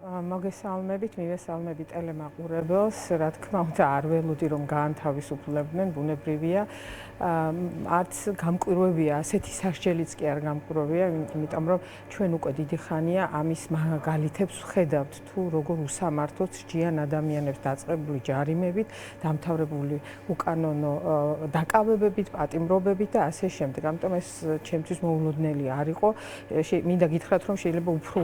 მოგესალმებით, მივესალმებით ტელემაყურებელს. რა თქმა უნდა, არ ველოდი რომ გაანთავისუფლებდნენ, ბუნებრივია. არც გამკვირვებია, ასეთი სასჯელიც კი არ გამკვირვებია, იმიტომ რომ ჩვენ უკვე დიდი ხანია ამის მაგალითებს ვხედავთ, თუ როგორ უსამართლოდ სჯიან ადამიანებს დაწყებული ჯარიმებით, დამთავრებული უკანონო დაკავებებით, პატიმრობებით და ასე შემდეგ. ამიტომ ეს ჩემთვის მოულოდნელი არ იყო. მინდა გითხრათ, რომ შეიძლება უფრო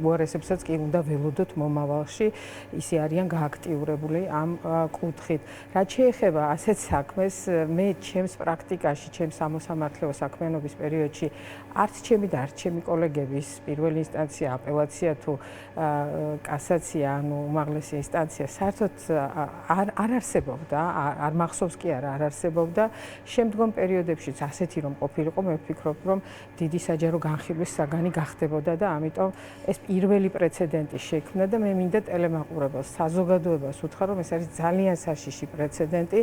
უარესებსაც კი უნდა ველოდოთ მომავალში, ისე არიან გააქტიურებული ამ კუთხით. რაც შეეხება ასეთ საქმეს, მე ჩემს პრაქტიკაში, ჩემს სამოსამართლეო საქმიანობის პერიოდში არც ჩემი და არც ჩემი კოლეგების პირველი ინსტანცია, აპელაცია თუ კასაცია, ანუ უმაღლესი ინსტანცია საერთოდ არ არსებობდა, არ მახსოვს კი არა, არ არსებობდა. შემდგომ პერიოდებშიც ასეთი რომ ყოფილიყო, მე ვფიქრობ, რომ დიდი საჯარო განხილვის საგანი გახდებოდა და ამიტომ ეს პირველი პრეცედენტი შექმნა და მე მინდა ტელემაყურებელს, საზოგადოებას უთხრა, რომ ეს არის ძალიან საშიში პრეცედენტი,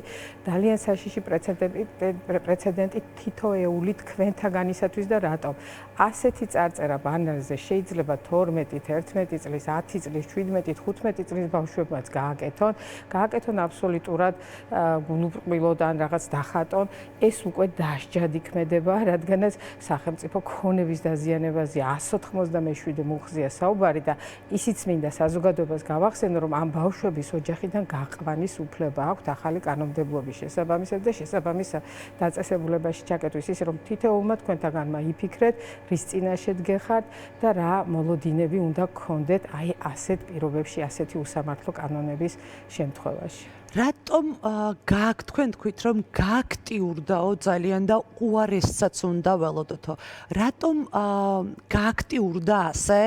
ძალიან საშიში პრეცედენტი თითოეული თქვენთაგანისათვის და რატომ? ასეთი წარწერა ბანერზე შეიძლება 12, 11 წლის, 10 წლის, 17, 15 წლის ბავშვებმაც გააკეთონ აბსოლუტურად გულუბრყვილოდ ან რაღაც დახატონ, ეს უკვე დასჯად იქმედება, რადგანაც სახელმწიფო ქონების დაზიანებაზე 197 მუხზია საუბარი და ისიც მინდა საზოგადოებას გავახსენო, რომ ამ ბავშვების ოჯახიდან გაყვანის უფლება აქვთ ახალი კანონმდებლობის შესაბამისად და შესაბამის დაწესებულებაში ჩაკეტვის, ისე რომ თითოეულმა თქვენთაგანმა იფიქრეთ, რის წინაშე დგეხართ და რა მოლოდინები უნდა გქონდეთ აი ასეთ პირობებში, ასეთი უსამართლო კანონების შემთხვევაში. რატომ თქვენ თქვით, რომ გააქტიურდაო ძალიან და უარესსაც უნდა ველოდოთო? რატომ გააქტიურდა ასე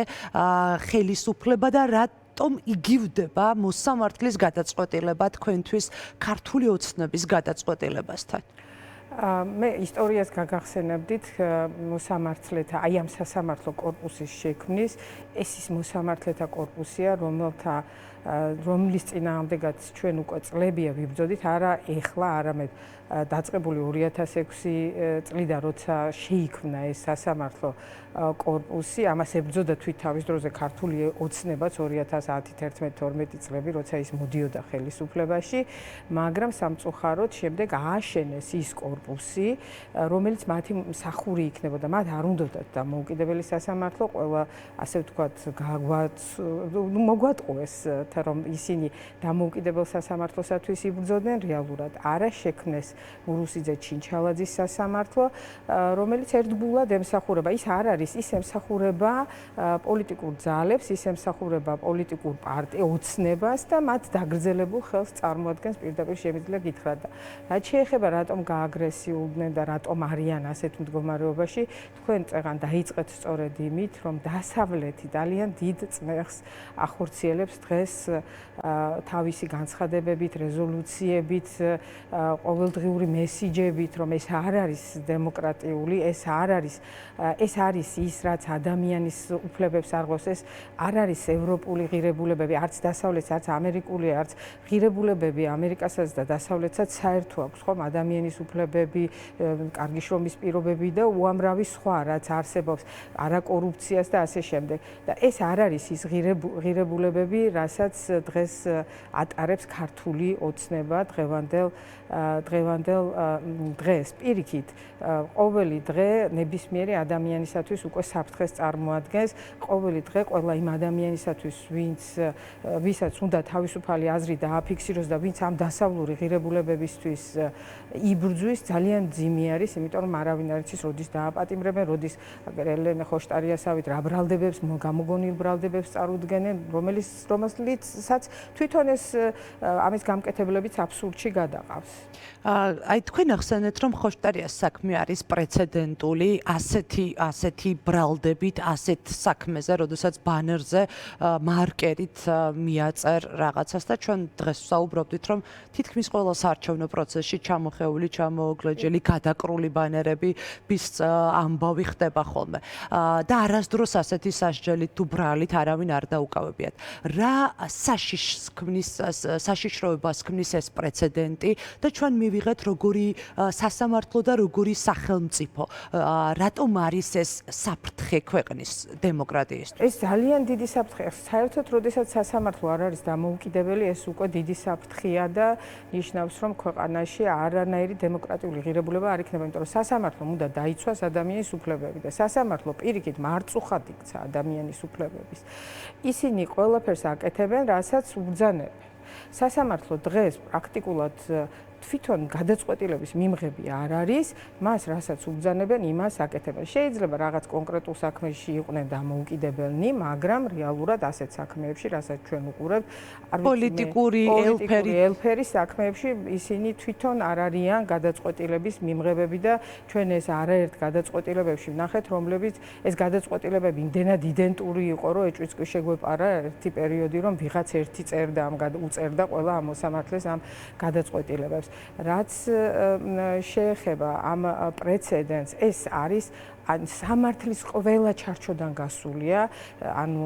ხელისუფლება და რატომ იგივდება მოსამართლის გადაწყვეტილება თქვენთვის ქართული ოცნების გადაწყვეტილებასთან? მე ისტორიას გაგახსენებდით მოსამართლეთა, აი ამ სასამართლო კორპუსის შექმნის, ეს ის მოსამართლეთა კორპუსია, რომლის წინააღმდეგაც ჩვენ უკვე წლებია ვიბრძოდით, არა ეხლა, არამედ დაწყებული 2006 წლიდან, როცა შეიქმნა ეს სასამართლო კორპუსი, ამას ებრძოდა თვით თავის დროზე ქართული ოცნებაც 2010-11-12 წლები, როცა ის მოდიოდა ხელისუფლებაში, მაგრამ სამწუხაროდ შემდეგ ააშენეს ის კორპუსი, რომელიც მათი მსახური იქნებოდა. მათ არ უნდათ დამოუკიდებელი სასამართლო, ყველა ასე ვთქვათ, მოგვატყუეს, რომ ისინი დამოუკიდებელ სასამართლოსათვის იბრძოდნენ, რეალურად არა შექმნეს მურუსიძე ჩინჩალაძის სასამართლო, რომელიც ერთგულად ემსახურება. ის არ არის, ის ემსახურება პოლიტიკურ ძალებს, ის ემსახურება პოლიტიკურ ოცნებას და მათ დაგრძელებულ ხელს წარმოადგენს, პირდაპირ შემიძლია გითხრათ. რაც შეეხება რატომ გააგრესიულდნენ და რატომ არიან ასეთ მდგომარეობაში, თქვენ წეგან დაიწყეთ სწორედ იმით, რომ დასავლეთი ძალიან დიდ წნეხს ახორციელებს დღეს თავისი განცხადებებით, რეზოლუციებით, ყოველდღიური მესიჯებით, რომ ეს არ არის დემოკრატიული, ეს არის ის, რაც ადამიანის უფლებებს არღვევს, ეს არ არის ევროპული ღირებულებები, არც დასავლეთს, არც ამერიკული, არც ღირებულებები ამერიკასაც და დასავლეთსაც საერთო აქვს, ხომ, ადამიანის უფლებები, კარგი შრომის პირობები და უამრავი სხვა, რაც არსებობს, არა კორუფციას და ასე შემდეგ. და ეს არ არის ის ღირებულებები, რასაც დღეს ატარებს ქართული ოცნება დღევანდელ დღეს. პირიქით, ყოველი დღე ნებისმიერი ადამიანისათვის უკვე საფრთხეს წარმოადგენს, ყოველი დღე ყველა იმ ადამიანისათვის, ვისაც უნდა თავისუფალი აზრი დააფიქსიროს და ვინც ამ დასავლური ღირებულებებისთვის იბრძვის, ძალიან ძიმი არის, იმიტომ რომ არავინ არ იცის, როდის დააპატიმრებენ, როდის ელენე ხოშტარიასავით რა ბრალდებებს, გამოგონილ ბრალდებებს წარუდგენენ, რომელსაც თვითონ ეს ამის გამკეთებლებიც აბსურდში გადაყავს. აი თქვენ ახსენეთ, რომ ხოშტარიას საქმე არის პრეცედენტული, ასეთი ბრალდებით, ასეთ საქმეზე, როდესაც ბანერზე მარკერით მიაწერ რაღაცას და ჩვენ დღეს ვსაუბრობდით, რომ თითქმის ყველა საარჩევნო პროცესში ჩამოხეული, მოგლეჯელი გადაკრული ბანერები bis ამბავი ხდება ხოლმე და არასდროს ასეთი სასჯელით თუ ბრალით არავინ არ დაუკავებიათ. რა საშიშროებას ქმნის ეს პრეცედენტი და ჩვენ მივიღეთ როგორი სასამართლო და როგორი სახელმწიფო. რატომ არის ეს საფრთხე ქვეყნის დემოკრატიისთვის? ეს ძალიან დიდი საფრთხეა. საერთოდ, როდესაც სასამართლო არ არის დამოუკიდებელი, ეს უკვე დიდი საფრთხეა და ნიშნავს, რომ ქვეყანაში არანაირი დემოკრატიული ღირებულება არ იქნება, იმიტომ რომ სასამართლომ უნდა დაიცვას ადამიანის უფლებები და სასამართლო პირიქით მარწუხად იქცა ადამიანის უფლებების. ისინი ყველაფერს აკეთებენ, რასაც უბრძანებენ. სასამართლო დღეს პრაქტიკულად თვითონ გადაწყვეტილების მიმღები არ არის, მას რასაც უბრძანებენ, იმას აკეთებენ. შეიძლება რაღაც კონკრეტულ საქმეში იყვნენ დამოუკიდებელნი, მაგრამ რეალურად ასეთ საქმეებში, რასაც ჩვენ უყურებთ, პოლიტიკური ელფერი საქმეებში ისინი თვითონ არ არიან გადაწყვეტილების მიმღებები და ჩვენ ეს არაერთ გადაწყვეტილებებში ვნახეთ, რომლებიც ეს გადაწყვეტილებები იმდენად იდენტური იყო, რომ ეჭვიც კი შეგვეპარა ერთი პერიოდი, რომ ვიღაც ერთი წერდა უწერდა ყველა ამ მოსამართლეს ამ გადაწყვეტილებებს. რაც შეეხება ამ პრეცედენტს, ეს არის სამართლის ყველა ჩარჩოდან გასულია, ანუ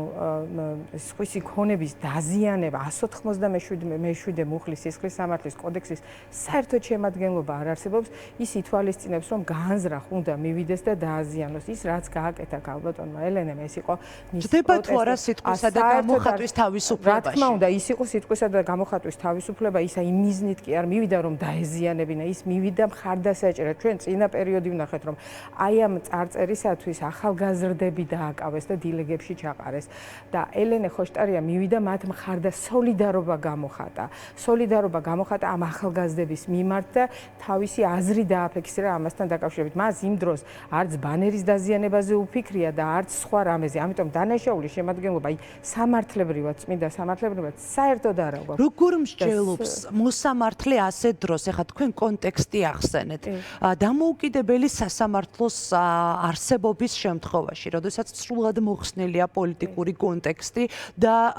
სხვისი ქონების დაზიანება 197 მუხლის სისხლის სამართლის კოდექსის საერთოდ შემადგენლობა არ არსებობს, ის ითვალისწინებს, რომ განზრახ უნდა მივიდეს და დააზიანოს. ის რაც გააკეთა ქალბატონმა ელენემ, ეს იყო ჯდება თუ არა სიტყვისა და გამოხატვის თავისუფლებაში. რა თქმა უნდა, ის იყო სიტყვისა და გამოხატვის თავისუფლება, ისა იმ მიზნით კი არ მივიდა, რომ დაეზიანებინა, ის მივიდა მხარდასაჭერად. ჩვენ წინა პერიოდი ვნახეთ, რომ აი ამ წერისათვის ახალგაზრდები დააკავეს და დილეგებში ჩაყარეს და ელენე ხოშტარია მივიდა მათ მხარდა სოლიდარობა გამოხატა. სოლიდარობა გამოხატა ამ ახალგაზრდების მიმართ და თავისი აზრი დააფიქსირა ამასთან დაკავშირებით. მას იმ დროს არც ბანერის დაზიანებაზე უფიქრია და არც სხვა რამეზე. ამიტომ დანაშაული შემადგენლობა აი სამართლებრივად, წმინდა სამართლებრივად საერთოდ არ აქვს. როგორ მსჯელობს მოსამართლე ასეთ დროს, ეხლა თქვენ კონტექსტი ახსენეთ. დამოუკიდებელი სასამართლოს არსებობის შემთხვევაში, როდესაც სრულად მოხსნილია პოლიტიკური კონტექსტი და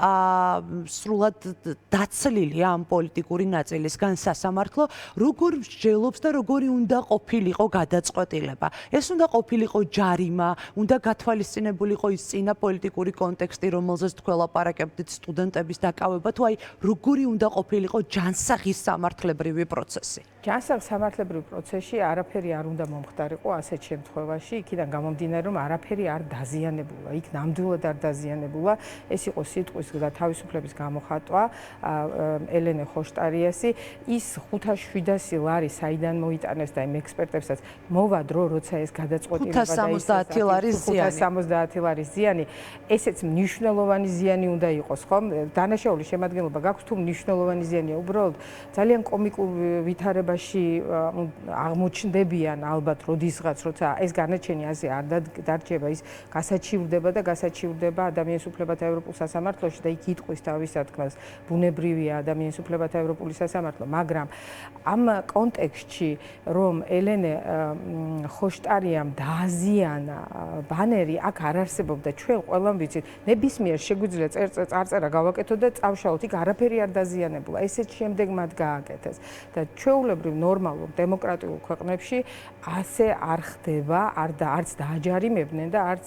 სრულად დაცლილია ამ პოლიტიკური ნაწილისგან სასამართლო, როგორ მსჯელობს და როგორი უნდა ყოფილიყო გადაწყვეტილება. ეს უნდა ყოფილიყო ჯარიმა, უნდა გათვალისწინებულიყო ის წინა პოლიტიკური კონტექსტი, რომელზეც თქვენ ლაპარაკებდით სტუდენტების დაკავება, თუ აი როგორი უნდა ყოფილიყო ჯანსაღის სამართლებრივი პროცესი. ჯანსაღ სამართლებრივ პროცესში არაფერი არ უნდა მომხდარიყო ასეთ შემთხვევაში, იქიდან გამომდინარე, რომ არაფერი არ დაზიანებულა, იქ ნამდვილად არ დაზიანებულა. ეს იყო სიტყვის და თავისუფლების გამოხატვა ელენე ხოშტარიასი. ის 500-700 ლარი საიდან მოიტანეს და იმ ექსპერტებსაც მოვა დრო, როცა ეს გადაწყვეტილება და 570 ლარის ზიანი, ესეც მნიშვნელოვანი ზიანი უნდა იყოს, ხომ? დანაშაული შემადგენლობა გაქვს თუ მნიშვნელოვანი ზიანია, უბრალოდ ძალიან კომიკურ ვითარებაში აღმოჩნდებიან ალბათ როდისღაც, როცა ეს განაჩენი ასე არ დარჩება, ის გასაჩივრდება და გასაჩივრდება ადამიანის უფლებათა ევროპულ სასამართლოში და იქ იტყვის თავის სათქმელს. ბუნებრივია ადამიანის უფლებათა ევროპული სასამართლო, მაგრამ ამ კონტექსტში, რომ ელენე ხოშტარიამ დააზიანა ბანერი, აქ არ არსებობდა, ჩვენ ყველამ ვიცით, ნებისმიერ შეგვიძლია წარწერა გავაკეთოთ და წავშალოთ, იქ არაფერი არ დაზიანებულა. ესეც შემდეგ მათ გააკეთეს და ჩვეულებრივ ნორმალურ დემოკრატიულ ქვეყნებში ასე არ ხდება, არც დააჯარიმებდნენ და არც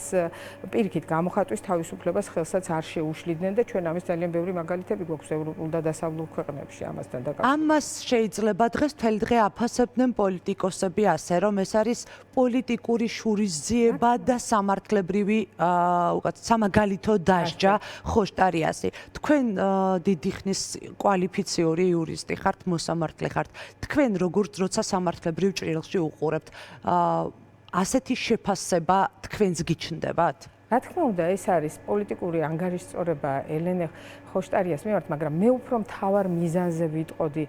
პირიქით გამოხატვის თავისუფლებას ხელსაც არ შეუშლიდნენ და ჩვენ ამის ძალიან ბევრი მაგალითები გვაქვს ევროპულ და დასავლურ ქვეყნებში ამასთან დაკავშირებით. ამას შეიძლება დღეს მთელი დღე აფასებდნენ პოლიტიკოსები ასე, რომ ეს არის პოლიტიკური შურისძიება და სამართლებრივი სამაგალითო დასჯა ხოშტარიასი. თქვენ დიდი ხნის კვალიფიციური იურისტი ხართ, მოსამართლე ხართ. თქვენ როგორც როცა სამართლებრივ ჭრილში უყურებთ, ასეთი შეფასება თქვენს გიჩნდებათ? რა თქმა უნდა, ეს არის პოლიტიკური ანგარიშწორება ელენე ხოშტარიას მიმართ, მაგრამ მე უფრო მთავარ მიზანზე ვიტყოდი.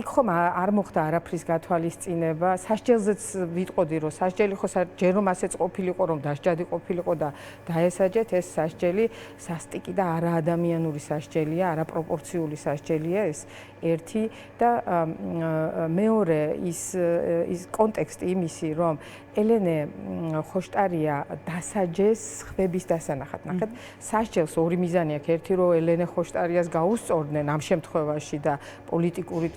იქ ხომ არ მოხდა არაფრის გათვალისწინება, სასჯელზეც ვიტყოდი, რომ სასჯელი ხო ჯერ რომ ასეც ყოფილიყო, რომ დასჯადი ყოფილიყო და დაესაჯეთ, ეს სასჯელი სასტიკი და არაადამიანური სასჯელია, არაპროპორციული სასჯელია ეს ერთი და მეორე ის კონტექსტი იმისი, რომ ელენე ხოშტარია დასაჯეს ხმების დასანახად. ნახეთ, სასჯელს ორი მიზანი აქვს. ერთი რომ ელენე ხოშტარიას გაუსწორდნენ ამ შემთხვევაში და პოლიტიკური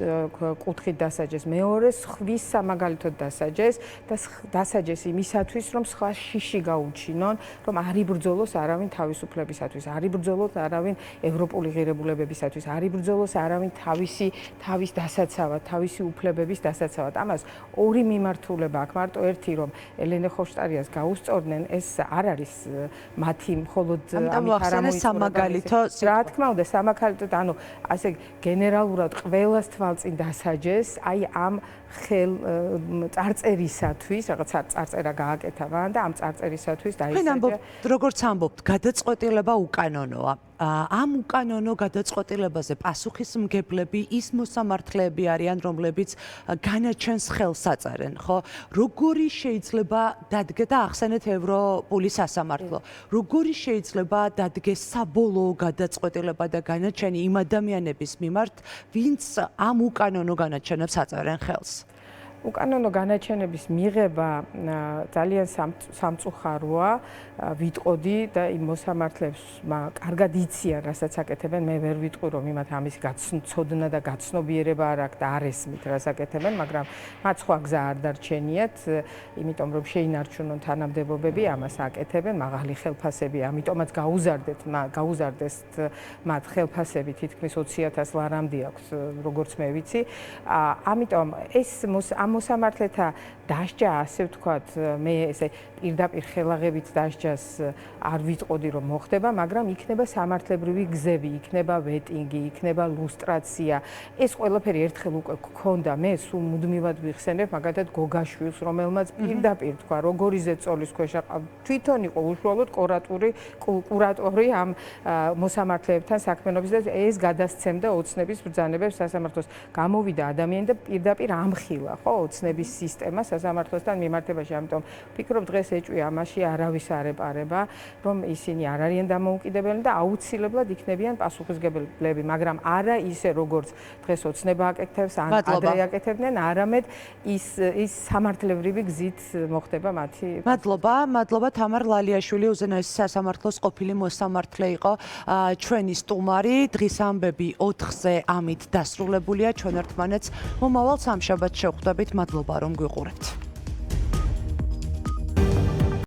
კუთხით დასაჯეს. მეორე ხვის სამაგალითოდ დასაჯეს და დასაჯეს იმისათვის, რომ სხვა შიში გაუჩინონ, რომ არ იბრძოლოს არავინ თავისუფლებისათვის, არ იბრძოლოს არავინ ევროპული ღირებულებებისათვის, არ იბრძოლოს არავინ თავის დასაცავად, თავისი უფლებების დასაცავად. ამას ორი მიმართულება აქვს. მარტო ერთი რომ ელენე ხოშტარიას გაუსწორდნენ, ეს არ არის მათი მხოლოდ ამით არ სამაგალითო. რა თქმა უნდა, სამაგალითოდ, ანუ ასე გენერალურად ყველას თვალწინ დასაჯეს, აი ამ ხელ წარწერისათვის, რაღაც წარწერა გააკეთა მან და ამ წარწერისათვის დაისაჯა. როგორც ამბობთ, გადაწყვეტილება უკანონოა. ამ უკანონო გადაწყვეტილებაზე პასუხისმგებლები ის მოსამართლეები არიან, რომლებიც განაჩენს ხელს აწარენ, ხო? როგორი შეიძლება დადგეს და ახსენეთ ევროპული სასამართლო. როგორი შეიძლება დადგეს საბოლოო გადაწყვეტილება და განაჩენი იმ ადამიანების მიმართ, ვინც ამ უკანონო განაჩენებს აწარენ ხელს? უკანონო განაჩენების მიღება ძალიან სამწუხაროა, ვიტყოდი და იმ მოსამართლეებს კარგად იციან, რასაც აკეთებენ. მე ვერ ვიტყვი, რომ იმათ ამის გაცნობა და გაცნობიერება არ აქვს და არ ესმით, რას აკეთებენ, მაგრამ მათ სხვა გზა არ დარჩენიათ, იმიტომ რომ შეინარჩუნონ თანამდებობები, ამას აკეთებენ, მაღალი ხელფასები, ამიტომაც გაუზარდეს მათ ხელფასები, თითქმის 20,000 ლარამდე აქვს, როგორც მე ვიცი. ამიტომ ეს ამ მოსამართლეთა დასჯა, ასე ვთქვათ, მე ესე პირდაპირ ხელაღებით დასჯას არ ვიტყოდი, რომ მოხდება, მაგრამ იქნება სამართლებრივი გზები, იქნება ვეტინგი, იქნება ლუსტრაცია. ეს ყველაფერი ერთხელ უკვე გქონდა, მე სულ მუდმივად ვიხსენებ, მაგალითად გოგაშვილს, რომელმაც პირდაპირ თქვა, როგორი ზეწოლის ქვეშ თვითონ იყო უშუალოდ კურატორი ამ მოსამართლეებთან საქმიანობის და ეს გადასცემდა ოცნების ბრძანებებს სასამართლოს. გამოვიდა ადამიანი და პირდაპირ ამხილა, ხო, ოცნების სისტემა სასამართლოსთან მიმართებაში. ამიტომ ვფიქრობ, დღეს ეჭვი ამაში არავის არ ეპარება, რომ ისინი არ არიან დამოუკიდებელი და აუცილებლად იქნებიან პასუხისმგებლები, მაგრამ არა ისე, როგორც დღეს ოცნება აკეთებს, ან ადრე აკეთებდნენ, არამედ ის სამართლებრივი გზით მოხდება მათი. მადლობა თამარ ლალიაშვილი, უზენაესი სასამართლოს ყოფილი მოსამართლე იყო ჩვენი სტუმარი. დღის ამბები 4-ზე ამით დასრულებულია. ჩვენ ერთმანეთს მომავალ სამშაბათს შევხვდებით. მადლობა რომ გვიყურებთ.